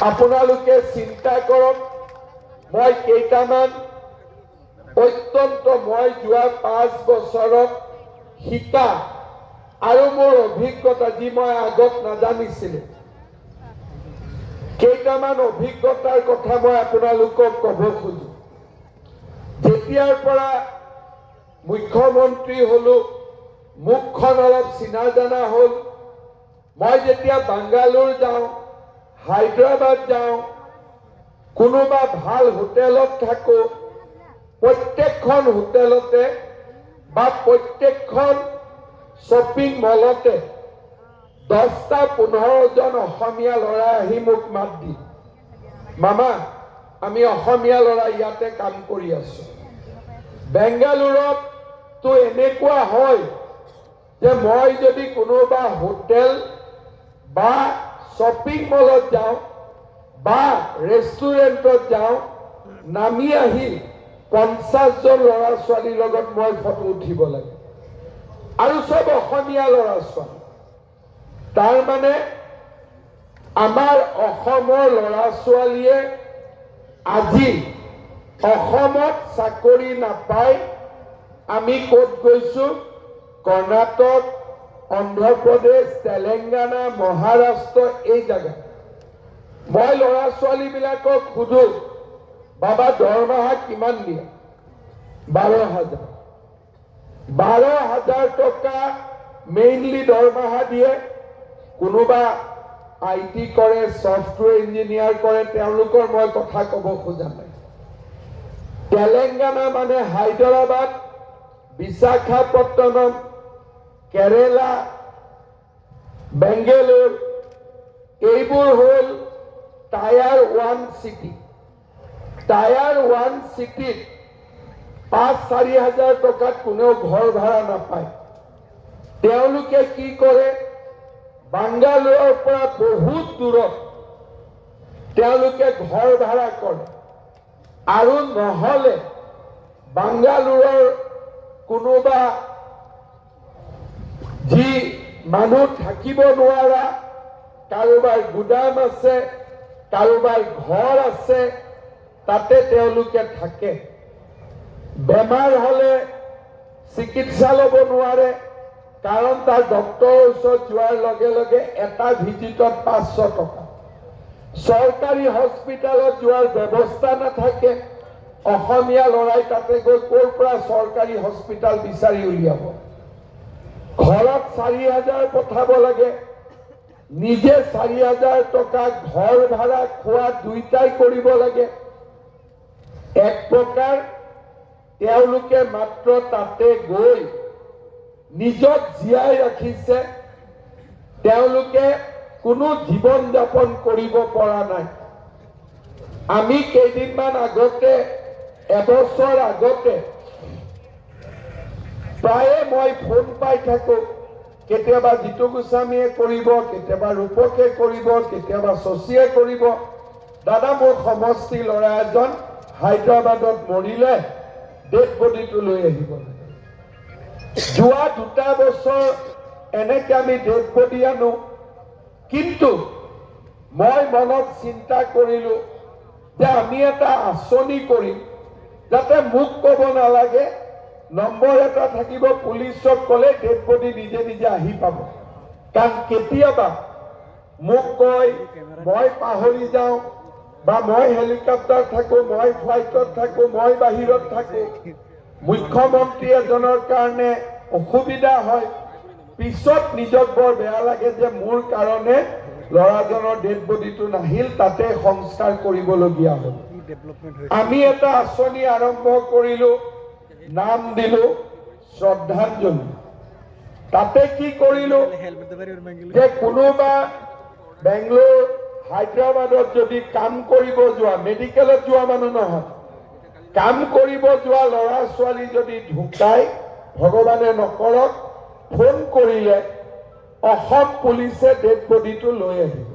আপোনালোকে চিন্তা কৰক, মই কেইটামান অত্যন্ত মই যোৱা 5 বছৰত শিকা আৰু মোৰ অভিজ্ঞতা যি মই আগত নাজানিছিলো, কেইটামান অভিজ্ঞতাৰ কথা মই আপোনালোকক ক'ব খোজো। যেতিয়াৰ পৰা মুখ্যমন্ত্ৰী হলো, মুখখন অলপ চিনা জানা হ'ল, মই যেতিয়া বাংগালোৰ যাওঁ, হায়দৰাবাদ যাওঁ, কোনোবা ভাল হোটেলত থাকো, প্ৰত্যেকখন হোটেলতে বা প্ৰত্যেকখন শ্বপিং মলতে 10-15জন অসমীয়া ল'ৰা আহি মোক মাত দি, মামা আমি অসমীয়া ল'ৰা ইয়াতে কাম কৰি আছো। বেংগালুৰত তো এনেকুৱা হয় যে মই যদি কোনোবা হোটেল বা শ্বপিং মলত যাওঁ বা ৰেষ্টুৰেণ্টত যাওঁ, নামি আহি 50জন ল'ৰা ছোৱালীৰ লগত মই ফটো উঠিব লাগে, আৰু সব অসমীয়া ল'ৰা ছোৱালী। তাৰ মানে আমাৰ অসমৰ ল'ৰা ছোৱালীয়ে আজি অসমত চাকৰি নাপায়। আমি ক'ত গৈছো? কৰ্ণাটক, অন্ধ্ৰপ্ৰদেশ, তেলেংগানা, মহাৰাষ্ট্ৰ, এই জাগা। মই ল'ৰা ছোৱালীবিলাকক সোধো, বাবা দৰমহা কিমান দিয়ে? 12,000। 12,000 টকা মেইনলি দৰমহা দিয়ে। কোনোবা IT কৰে, ছফ্টৱেৰ ইঞ্জিনিয়াৰ কৰে, তেওঁলোকৰ মই কথা ক'ব খোজা নাই। তেলেংগানা মানে হায়দৰাবাদ, বিশাখাপট্টনম, কেৰেলা, বেংগালুৰ, এইবোৰ হ'ল টায়াৰ 1 চিটি। টায়াৰ 1 চিটিত 5-4 হাজাৰ টকাত কোনেও ঘৰ ভাড়া নাপায়। তেওঁলোকে কি কৰে? বাংগালোৰৰ পৰা বহুত দূৰত তেওঁলোকে ঘৰ ভাড়া কৰে, আৰু নহলে বাংগালোৰৰ কোনোবা যি মানুহ থাকিব নোৱাৰা, কাৰোবাৰ গুদাম আছে, কাৰোবাৰ ঘৰ আছে, তাতে তেওঁলোকে থাকে। বেমাৰ হলে চিকিৎসা ল'ব নোৱাৰে, কাৰণ তাৰ ডক্টৰৰ ওচৰত যোৱাৰ লগে লগে এটা ভিজিটত 500 টকা। চৰকাৰী হস্পিটালত যোৱাৰ ব্যৱস্থা নাথাকে। অসমীয়া ল'ৰাই তাতে গৈ ক'ৰ পৰা চৰকাৰী হস্পিটাল বিচাৰি উলিয়াব? ঘৰত 4,000 পঠাব লাগে, নিজে 4,000 টকা ঘৰ ভাড়া, খোৱা দুইটাই কৰিব লাগে। এক প্ৰকাৰ তেওঁলোকে মাত্ৰ তাতে গৈ নিজক জীয়াই ৰাখিছে, তেওঁলোকে কোনো জীৱন যাপন কৰিব পৰা নাই। আমি কেইদিনমান আগতে, এবছৰ আগতে প্ৰায়ে মই ফোন পাই থাকো, কেতিয়াবা জিতু গোস্বামীয়ে কৰিব, কেতিয়াবা ৰূপকে কৰিব, কেতিয়াবা শশীয়ে কৰিব, দাদা মোৰ সমষ্টি ল'ৰা এজন হায়দৰাবাদত মৰিলে, ডেড বডিটো লৈ আহিব লাগে। যোৱা 2 বছৰ এনেকে আমি ডেড বডি আনো, কিন্তু মই মনত চিন্তা কৰিলো যে আমি এটা আঁচনি কৰিম, যাতে মোক ক'ব নালাগে, নম্বৰ এটা থাকিব, পুলিচক ক'লে ডেড বডি নিজে নিজে আহি পাব। কাৰণ কেতিয়াবা মোক কয়, মই পাহৰি যাওঁ, বা মই হেলিকপ্টাৰ থাকো, মই ফ্লাইটত থাকো, মই বাহিৰত থাকো, মুখ্যমন্ত্ৰী এজনৰ কাৰণে অসুবিধা হয়, পিছত নিজক বৰ বেয়া লাগে যে মোৰ কাৰণে ল'ৰাজনৰ ডেড বডিটো নাহিল, তাতে সংস্কাৰ কৰিবলগীয়া হ'ল। আমি এটা আঁচনি আৰম্ভ কৰিলো, নাম দিলো শ্ৰদ্ধাঞ্জলি। তাতে কি কৰিলো যে কোনোবা বেংগলোৰ, হায়দৰাবাদত যদি কাম কৰিব যোৱা, মেডিকেলত যোৱা মানুহ নহয়, কাম কৰিব যোৱা ল'ৰা ছোৱালী যদি ঢুকায়, ভগৱানে নকৰক, ফোন কৰিলে অসম পুলিচে ডেড বডিটো লৈ আহিব।